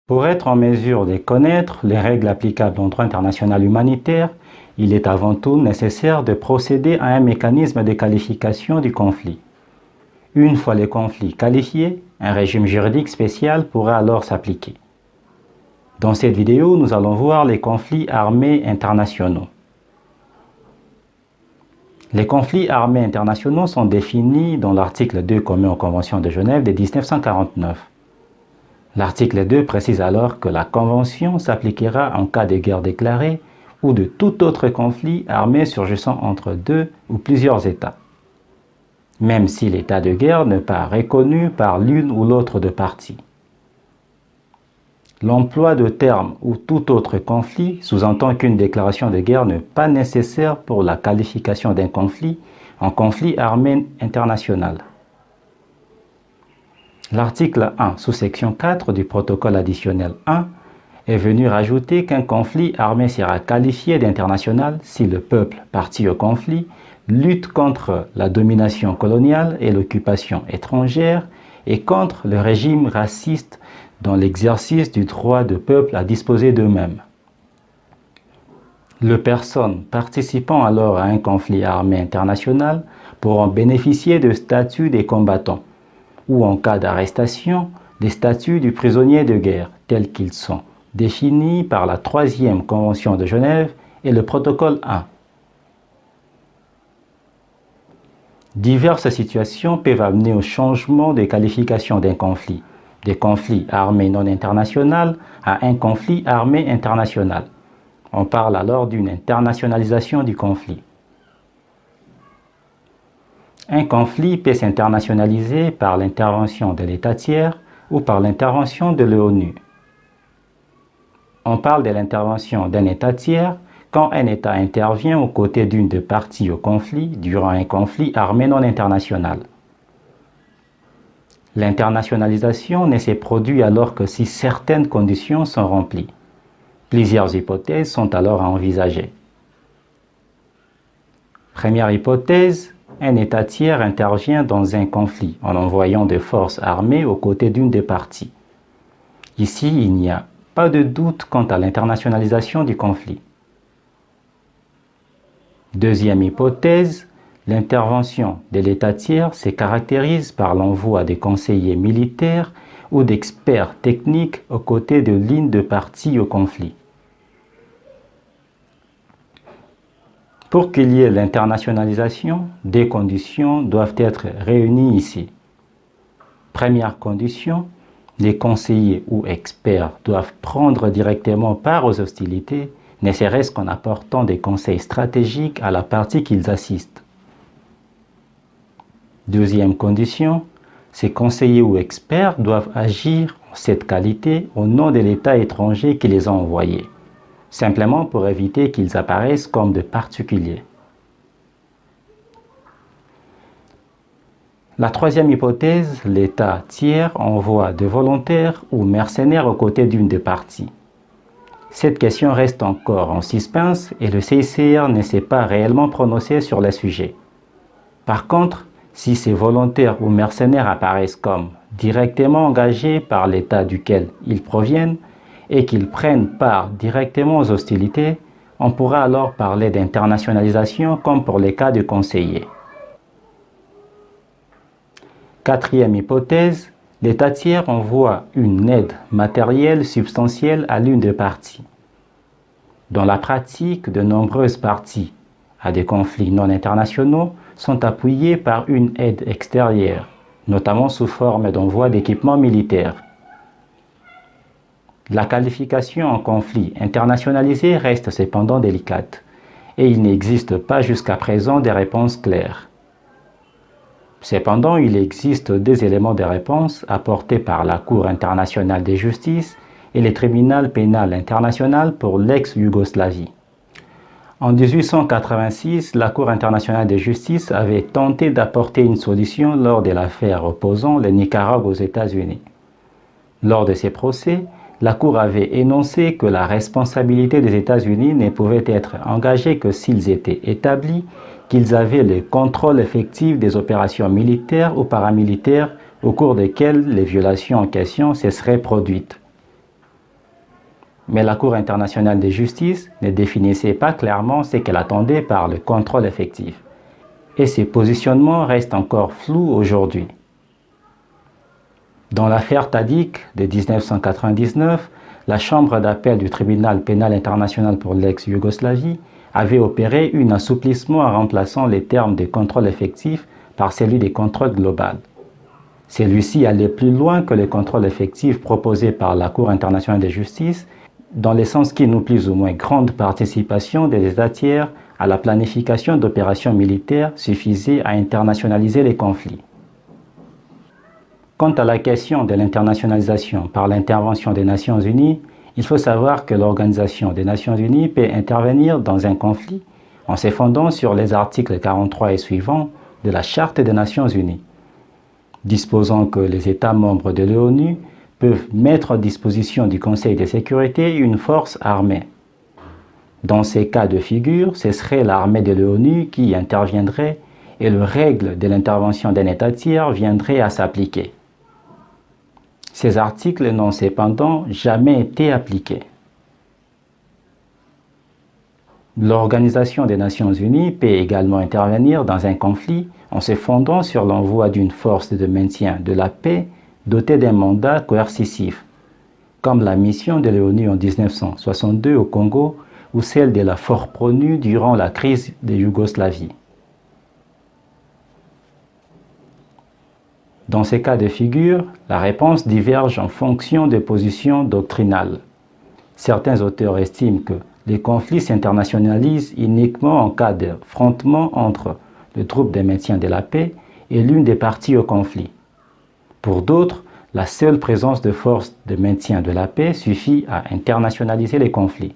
Pour être en mesure de connaître les règles applicables en droit international humanitaire, il est avant tout nécessaire de procéder à un mécanisme de qualification du conflit. Une fois le conflit qualifié, un régime juridique spécial pourra alors s'appliquer. Dans cette vidéo, nous allons voir les conflits armés internationaux. Les conflits armés internationaux sont définis dans l'article 2 commun aux Conventions de Genève de 1949. L'article 2 précise alors que la Convention s'appliquera en cas de guerre déclarée ou de tout autre conflit armé surgissant entre deux ou plusieurs États, même si l'état de guerre n'est pas reconnu par l'une ou l'autre des parties. L'emploi de terme ou tout autre conflit sous-entend qu'une déclaration de guerre n'est pas nécessaire pour la qualification d'un conflit en conflit armé international. L'article 1, sous-section 4 du protocole additionnel 1 est venu rajouter qu'un conflit armé sera qualifié d'international si le peuple parti au conflit lutte contre la domination coloniale et l'occupation étrangère et contre le régime raciste dans l'exercice du droit du peuple à disposer d'eux-mêmes. Les personnes participant alors à un conflit armé international pourront bénéficier du statut des combattants ou en cas d'arrestation, des statuts du prisonnier de guerre tels qu'ils sont définis par la 3e Convention de Genève et le protocole 1. Diverses situations peuvent amener au changement de qualification d'un conflit, des conflits armés non international à un conflit armé international. On parle alors d'une internationalisation du conflit. Un conflit peut s'internationaliser par l'intervention de l'État tiers ou par l'intervention de l'ONU. On parle de l'intervention d'un État tiers quand un État intervient aux côtés d'une des parties au conflit durant un conflit armé non international. L'internationalisation ne se produit alors que si certaines conditions sont remplies. Plusieurs hypothèses sont alors à envisager. Première hypothèse, un État tiers intervient dans un conflit en envoyant des forces armées aux côtés d'une des parties. Ici, il n'y a pas de doute quant à l'internationalisation du conflit. Deuxième hypothèse, l'intervention de l'État tiers se caractérise par l'envoi de conseillers militaires ou d'experts techniques aux côtés de l'une des parties au conflit. Pour qu'il y ait l'internationalisation, des conditions doivent être réunies ici. Première condition, les conseillers ou experts doivent prendre directement part aux hostilités, ne serait-ce qu'en apportant des conseils stratégiques à la partie qu'ils assistent. Deuxième condition, ces conseillers ou experts doivent agir en cette qualité au nom de l'État étranger qui les a envoyés, simplement pour éviter qu'ils apparaissent comme de particuliers. La troisième hypothèse, l'État tiers envoie des volontaires ou mercenaires aux côtés d'une des parties. Cette question reste encore en suspens et le CICR ne s'est pas réellement prononcé sur le sujet. Par contre, si ces volontaires ou mercenaires apparaissent comme directement engagés par l'État duquel ils proviennent et qu'ils prennent part directement aux hostilités, on pourra alors parler d'internationalisation comme pour les cas de conseillers. Quatrième hypothèse, l'État tiers envoie une aide matérielle substantielle à l'une des parties. Dans la pratique, de nombreuses parties à des conflits non internationaux sont appuyées par une aide extérieure, notamment sous forme d'envoi d'équipements militaires. La qualification en conflit internationalisé reste cependant délicate et il n'existe pas jusqu'à présent de réponses claires. Cependant, il existe des éléments de réponse apportés par la Cour internationale de justice et le tribunal pénal international pour l'ex-Yougoslavie. En 1886, la Cour internationale de justice avait tenté d'apporter une solution lors de l'affaire opposant le Nicaragua aux États-Unis. Lors de ces procès, la Cour avait énoncé que la responsabilité des États-Unis ne pouvait être engagée que s'ils étaient établis qu'ils avaient le contrôle effectif des opérations militaires ou paramilitaires au cours desquelles les violations en question se seraient produites. Mais la Cour internationale de justice ne définissait pas clairement ce qu'elle attendait par le contrôle effectif. Et ces positionnements restent encore flous aujourd'hui. Dans l'affaire Tadic de 1999, la Chambre d'appel du tribunal pénal international pour l'ex-Yougoslavie avait opéré un assouplissement en remplaçant les termes de contrôle effectif par celui de contrôle global. Celui-ci allait plus loin que le contrôle effectif proposé par la Cour internationale de justice, dans le sens qu'une ou plus ou moins grande participation des États tiers à la planification d'opérations militaires suffisait à internationaliser les conflits. Quant à la question de l'internationalisation par l'intervention des Nations Unies, il faut savoir que l'Organisation des Nations Unies peut intervenir dans un conflit en se fondant sur les articles 43 et suivants de la Charte des Nations Unies, disposant que les États membres de l'ONU peuvent mettre à disposition du Conseil de sécurité une force armée. Dans ces cas de figure, ce serait l'armée de l'ONU qui interviendrait et les règles de l'intervention d'un État tiers viendraient à s'appliquer. Ces articles n'ont cependant jamais été appliqués. L'Organisation des Nations Unies peut également intervenir dans un conflit en se fondant sur l'envoi d'une force de maintien de la paix dotée d'un mandat coercitif, comme la mission de l'ONU en 1962 au Congo ou celle de la FORPRONU durant la crise de Yougoslavie. Dans ces cas de figure, la réponse diverge en fonction des positions doctrinales. Certains auteurs estiment que les conflits s'internationalisent uniquement en cas d'affrontement entre le groupe de maintien de la paix et l'une des parties au conflit. Pour d'autres, la seule présence de forces de maintien de la paix suffit à internationaliser les conflits.